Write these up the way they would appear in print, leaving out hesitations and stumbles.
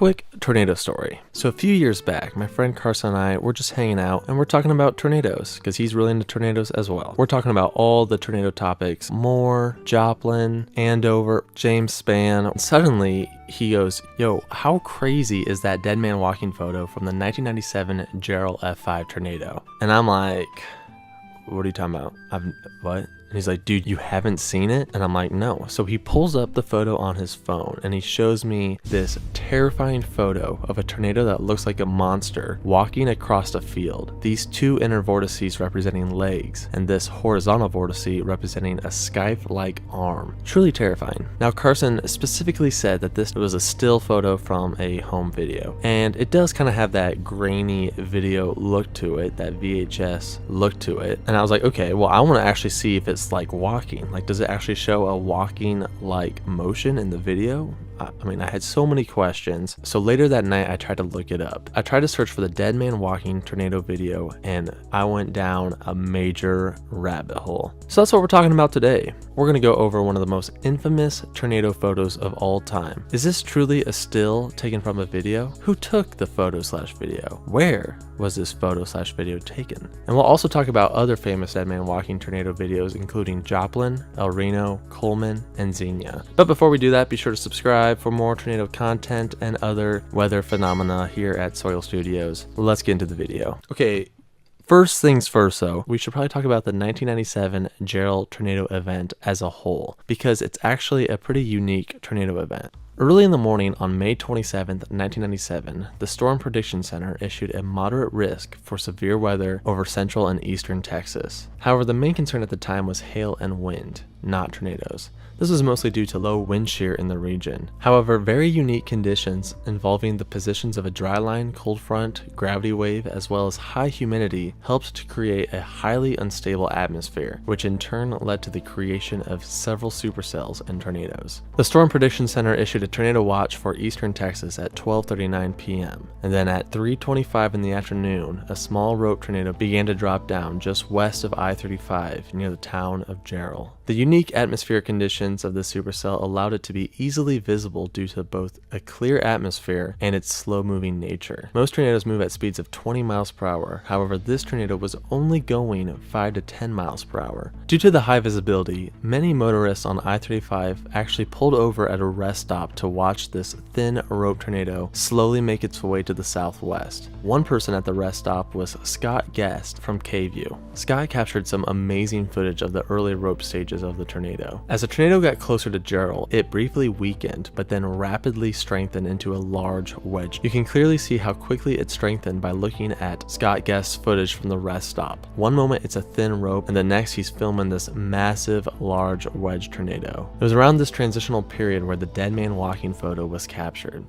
quick tornado story. So a few years back, my friend Carson and I were just hanging out and we're talking about tornadoes because he's really into tornadoes as well. We're talking about all the tornado topics, Moore, Joplin, Andover, James Spann. Suddenly he goes, yo, how crazy is that dead man walking photo from the 1997 Jarrell F5 Tornado? And I'm like, what are you talking about? What? And he's like, dude, you haven't seen it? And I'm like, no. So he pulls up the photo on his phone and he shows me this terrifying photo of a tornado that looks like a monster walking across a field. These two inner vortices representing legs and this horizontal vortice representing a scythe-like arm. Truly terrifying. Now, Carson specifically said that this was a still photo from a home video. And it does kind of have that grainy video look to it, that VHS look to it. And I was like, okay, well, I want to actually see if it's like walking. Like, does it actually show a walking like motion in the video? I mean, I had so many questions. So later that night, I tried to look it up. I tried to search for the dead man walking tornado video and I went down a major rabbit hole. So that's what we're talking about today. We're going to go over one of the most infamous tornado photos of all time. Is this truly a still taken from a video? Who took the photo/video? Where was this photo/video taken? And we'll also talk about other famous dead man walking tornado videos, including Joplin, El Reno, Cullman, and Xenia. But before we do that, be sure to subscribe for more tornado content and other weather phenomena here at Soil Studios. Let's get into the video. Okay, first things first though, we should probably talk about the 1997 Jarrell tornado event as a whole, because it's actually a pretty unique tornado event. Early in the morning on May 27, 1997, the Storm Prediction Center issued a moderate risk for severe weather over central and eastern Texas. However, the main concern at the time was hail and wind, not tornadoes. This was mostly due to low wind shear in the region. However, very unique conditions involving the positions of a dry line, cold front, gravity wave, as well as high humidity helped to create a highly unstable atmosphere, which in turn led to the creation of several supercells and tornadoes. The Storm Prediction Center issued a tornado watch for eastern Texas at 12:39 p.m. and then at 3:25 in the afternoon, a small rope tornado began to drop down just west of I-35 near the town of Jarrell. The unique atmospheric conditions of the supercell allowed it to be easily visible due to both a clear atmosphere and its slow-moving nature. Most tornadoes move at speeds of 20 miles per hour. However, this tornado was only going 5 to 10 miles per hour. Due to the high visibility, many motorists on I-35 actually pulled over at a rest stop to watch this thin rope tornado slowly make its way to the southwest. One person at the rest stop was Scott Guest from KView. Scott captured some amazing footage of the early rope stages of the tornado. As the tornado got closer to Jarrell, it briefly weakened, but then rapidly strengthened into a large wedge. You can clearly see how quickly it strengthened by looking at Scott Guest's footage from the rest stop. One moment it's a thin rope, and the next he's filming this massive, large wedge tornado. It was around this transitional period where the dead man walking photo was captured.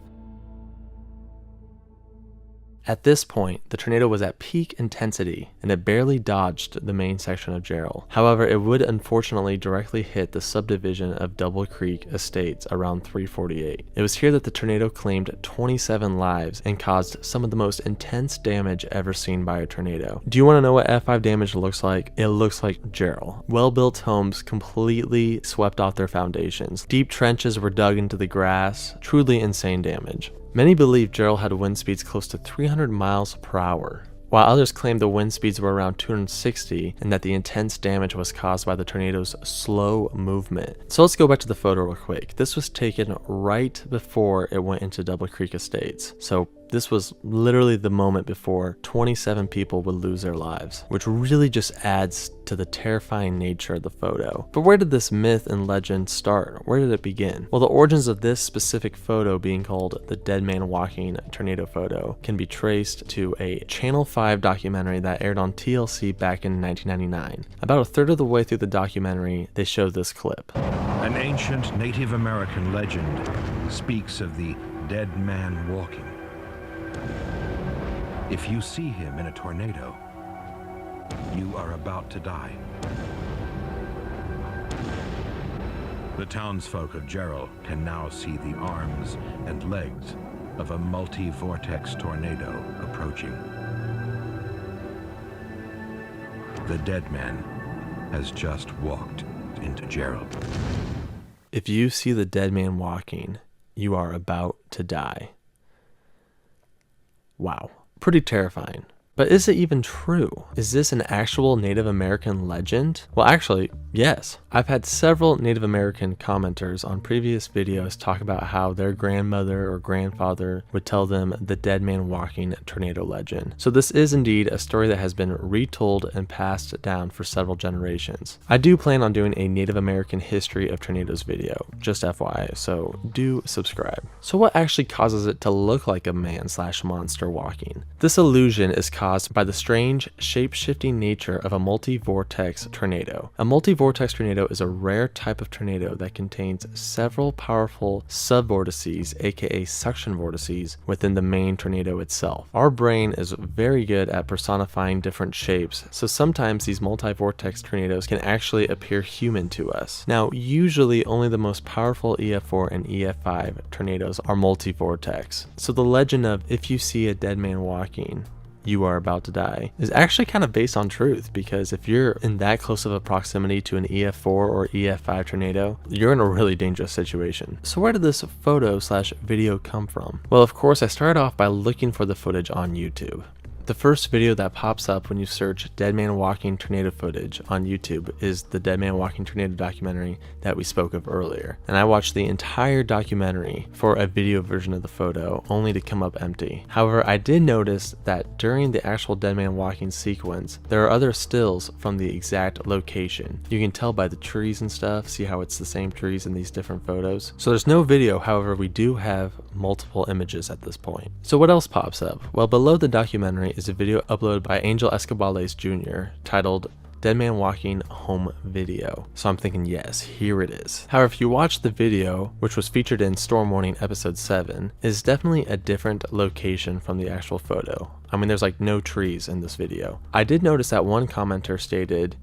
At this point, the tornado was at peak intensity and it barely dodged the main section of Jarrell. However, it would unfortunately directly hit the subdivision of Double Creek Estates around 3:48. It was here that the tornado claimed 27 lives and caused some of the most intense damage ever seen by a tornado. Do you want to know what F5 damage looks like? It looks like Jarrell. Well-built homes completely swept off their foundations. Deep trenches were dug into the grass. Truly insane damage. Many believe Jarrell had wind speeds close to 300 miles per hour, while others claimed the wind speeds were around 260 and that the intense damage was caused by the tornado's slow movement. So let's go back to the photo real quick. This was taken right before it went into Double Creek Estates. So this was literally the moment before 27 people would lose their lives, which really just adds to the terrifying nature of the photo. But where did this myth and legend start? Where did it begin? Well, the origins of this specific photo being called the dead man walking tornado photo can be traced to a Channel 5 documentary that aired on TLC back in 1999. About a third of the way through the documentary, they showed this clip. An ancient Native American legend speaks of the dead man walking. If you see him in a tornado, you are about to die. The townsfolk of Jarrell can now see the arms and legs of a multi-vortex tornado approaching. The dead man has just walked into Jarrell. If you see the dead man walking, you are about to die. Wow, pretty terrifying. But is it even true? Is this an actual Native American legend? Well, actually, yes. I've had several Native American commenters on previous videos talk about how their grandmother or grandfather would tell them the dead man walking tornado legend. So this is indeed a story that has been retold and passed down for several generations. I do plan on doing a Native American history of tornadoes video, just FYI, so do subscribe. So what actually causes it to look like a man/monster walking? This illusion is caused by the strange, shape-shifting nature of a multi-vortex tornado. A multi-vortex tornado is a rare type of tornado that contains several powerful subvortices, aka suction vortices, within the main tornado itself. Our brain is very good at personifying different shapes, so sometimes these multi-vortex tornadoes can actually appear human to us. Now, usually only the most powerful EF4 and EF5 tornadoes are multi-vortex. So the legend of if you see a dead man walking, you are about to die is actually kind of based on truth, because if you're in that close of a proximity to an EF4 or EF5 tornado, you're in a really dangerous situation. So where did this photo/video come from? Well, of course, I started off by looking for the footage on YouTube. The first video that pops up when you search dead man walking tornado footage on YouTube is the dead man walking tornado documentary that we spoke of earlier. And I watched the entire documentary for a video version of the photo, only to come up empty. However, I did notice that during the actual dead man walking sequence, there are other stills from the exact location. You can tell by the trees and stuff, see how it's the same trees in these different photos. So there's no video, however, we do have multiple images at this point. So what else pops up? Well, below the documentary is a video uploaded by Angel Escobales Jr. titled Dead Man Walking Home Video. So I'm thinking, yes, here it is. However, if you watch the video, which was featured in Storm Warning episode 7, is definitely a different location from the actual photo. I mean, there's like no trees in this video. I did notice that one commenter stated,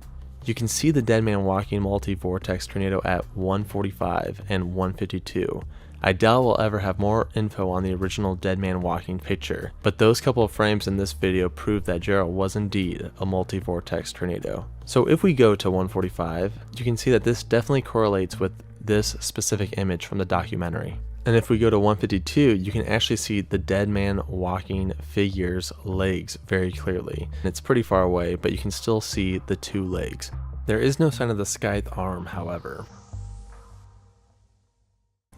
you can see the dead man walking multi-vortex tornado at 145 and 152. I doubt we'll ever have more info on the original dead man walking picture, but those couple of frames in this video prove that Jarrell was indeed a multi-vortex tornado. So if we go to 145, you can see that this definitely correlates with this specific image from the documentary. And if we go to 152, you can actually see the dead man walking figure's legs very clearly. And it's pretty far away, but you can still see the two legs. There is no sign of the scythe arm, however.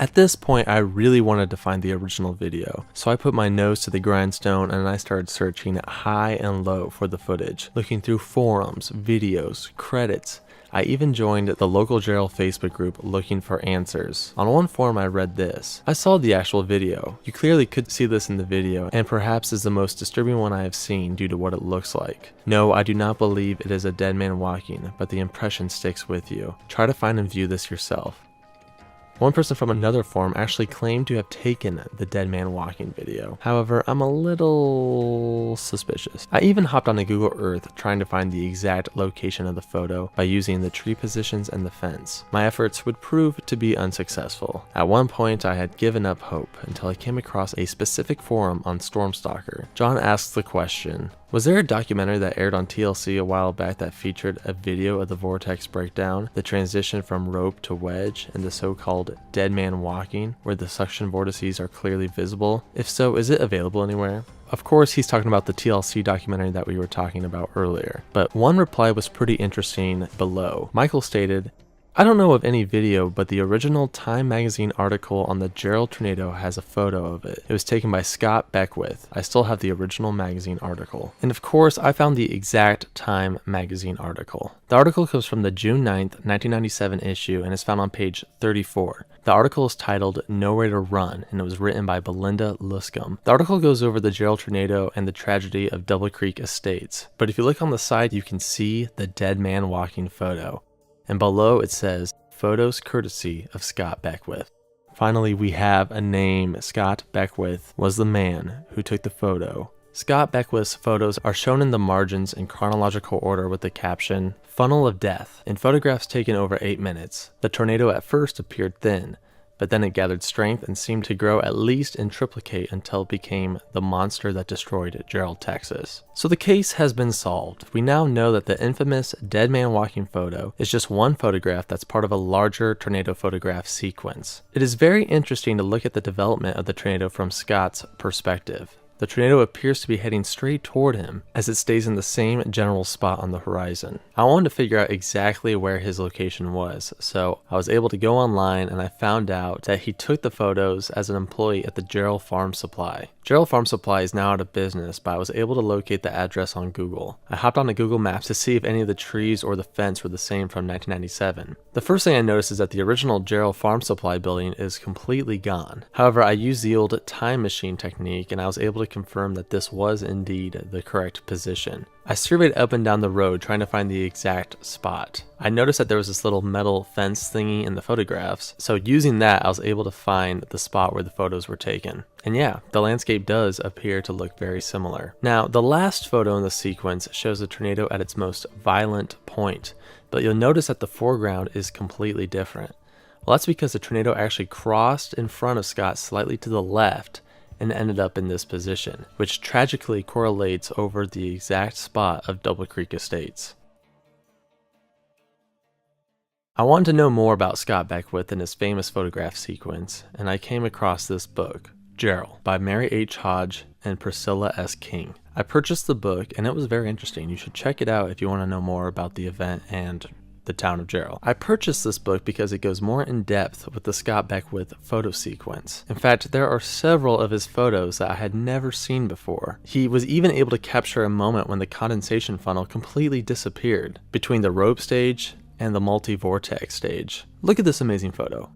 At this point, I really wanted to find the original video, so I put my nose to the grindstone and I started searching high and low for the footage, looking through forums, videos, credits. I even joined the local Jarrell Facebook group looking for answers. On one forum I read this: I saw the actual video. You clearly could see this in the video, and perhaps is the most disturbing one I have seen due to what it looks like. No, I do not believe it is a dead man walking, but the impression sticks with you. Try to find and view this yourself. One person from another forum actually claimed to have taken the dead man walking video. However, I'm a little suspicious. I even hopped on a Google Earth trying to find the exact location of the photo by using the tree positions and the fence. My efforts would prove to be unsuccessful. At one point, I had given up hope until I came across a specific forum on Stormstalker. John asks the question, was there a documentary that aired on TLC a while back that featured a video of the vortex breakdown, the transition from rope to wedge, and the so-called dead man walking, where the suction vortices are clearly visible? If so, is it available anywhere? Of course, he's talking about the TLC documentary that we were talking about earlier, but one reply was pretty interesting below. Michael stated, I don't know of any video, but the original Time magazine article on the Jarrell tornado has a photo of it. It was taken by Scott Beckwith. I still have the original magazine article. And of course, I found the exact Time magazine article. The article comes from the June 9th, 1997 issue and is found on page 34. The article is titled Nowhere to Run, and it was written by Belinda Luscombe. The article goes over the Jarrell tornado and the tragedy of Double Creek Estates. But if you look on the side, you can see the dead man walking photo. And below it says, photos courtesy of Scott Beckwith. Finally, we have a name. Scott Beckwith was the man who took the photo. Scott Beckwith's photos are shown in the margins in chronological order with the caption, Funnel of Death, in photographs taken over 8 minutes. The tornado at first appeared thin, but then it gathered strength and seemed to grow at least in triplicate until it became the monster that destroyed Jarrell, Texas. So the case has been solved. We now know that the infamous dead man walking photo is just one photograph that's part of a larger tornado photograph sequence. It is very interesting to look at the development of the tornado from Scott's perspective. The tornado appears to be heading straight toward him as it stays in the same general spot on the horizon. I wanted to figure out exactly where his location was, so I was able to go online and I found out that he took the photos as an employee at the Jarrell Farm Supply. Jarrell Farm Supply is now out of business, but I was able to locate the address on Google. I hopped onto Google Maps to see if any of the trees or the fence were the same from 1997. The first thing I noticed is that the original Jarrell Farm Supply building is completely gone. However, I used the old time machine technique and I was able to confirm that this was indeed the correct position. I surveyed up and down the road trying to find the exact spot. I noticed that there was this little metal fence thingy in the photographs, so using that I was able to find the spot where the photos were taken. And yeah, the landscape does appear to look very similar. Now, the last photo in the sequence shows the tornado at its most violent point, but you'll notice that the foreground is completely different. Well, that's because the tornado actually crossed in front of Scott slightly to the left and ended up in this position, which tragically correlates over the exact spot of Double Creek Estates. I wanted to know more about Scott Beckwith and his famous photograph sequence, and I came across this book, Jarrell, by Mary H. Hodge and Priscilla S. King. I purchased the book and it was very interesting. You should check it out if you want to know more about the event and the town of Jarrell. I purchased this book because it goes more in depth with the Scott Beckwith photo sequence. In fact, there are several of his photos that I had never seen before. He was even able to capture a moment when the condensation funnel completely disappeared between the rope stage and the multi-vortex stage. Look at this amazing photo.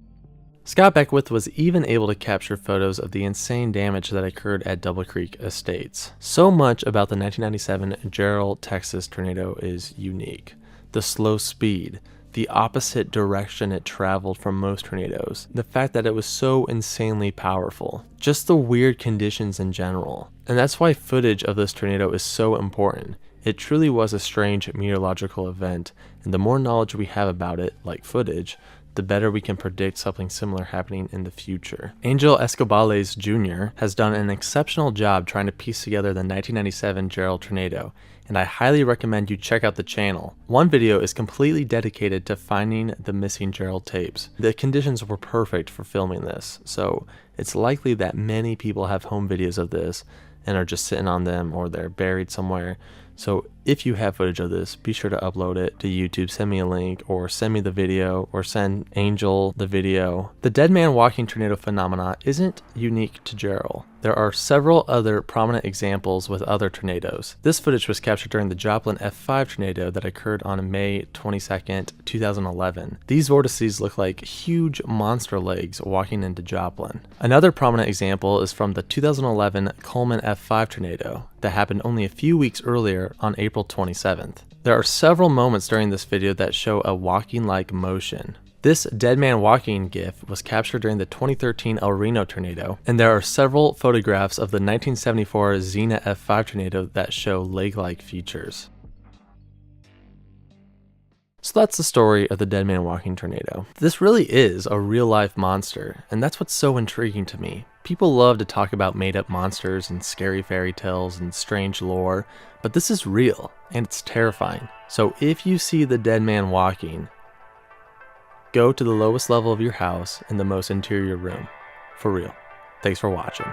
Scott Beckwith was even able to capture photos of the insane damage that occurred at Double Creek Estates. So much about the 1997 Jarrell, Texas tornado is unique. The slow speed, the opposite direction it traveled from most tornadoes, the fact that it was so insanely powerful, just the weird conditions in general. And that's why footage of this tornado is so important. It truly was a strange meteorological event, and the more knowledge we have about it, like footage, the better we can predict something similar happening in the future. Angel Escobales Jr. has done an exceptional job trying to piece together the 1997 Jarrell tornado, and I highly recommend you check out the channel. One video is completely dedicated to finding the missing Jarrell tapes. The conditions were perfect for filming this, so it's likely that many people have home videos of this and are just sitting on them or they're buried somewhere. So if you have footage of this, be sure to upload it to YouTube, send me a link, or send me the video, or send Angel the video. The dead man walking tornado phenomena isn't unique to Jarrell. There are several other prominent examples with other tornadoes. This footage was captured during the Jarrell F5 tornado that occurred on May 22nd, 2011. These vortices look like huge monster legs walking into Joplin. Another prominent example is from the 2011 Cullman F5 tornado that happened only a few weeks earlier on April 27th. There are several moments during this video that show a walking-like motion. This dead man walking gif was captured during the 2013 Reno tornado, and there are several photographs of the 1974 Xena F5 tornado that show leg-like features. So that's the story of the dead man walking tornado. This really is a real-life monster, and that's what's so intriguing to me. People love to talk about made-up monsters and scary fairy tales and strange lore, but this is real, and it's terrifying. So if you see the dead man walking, go to the lowest level of your house in the most interior room. For real. Thanks for watching.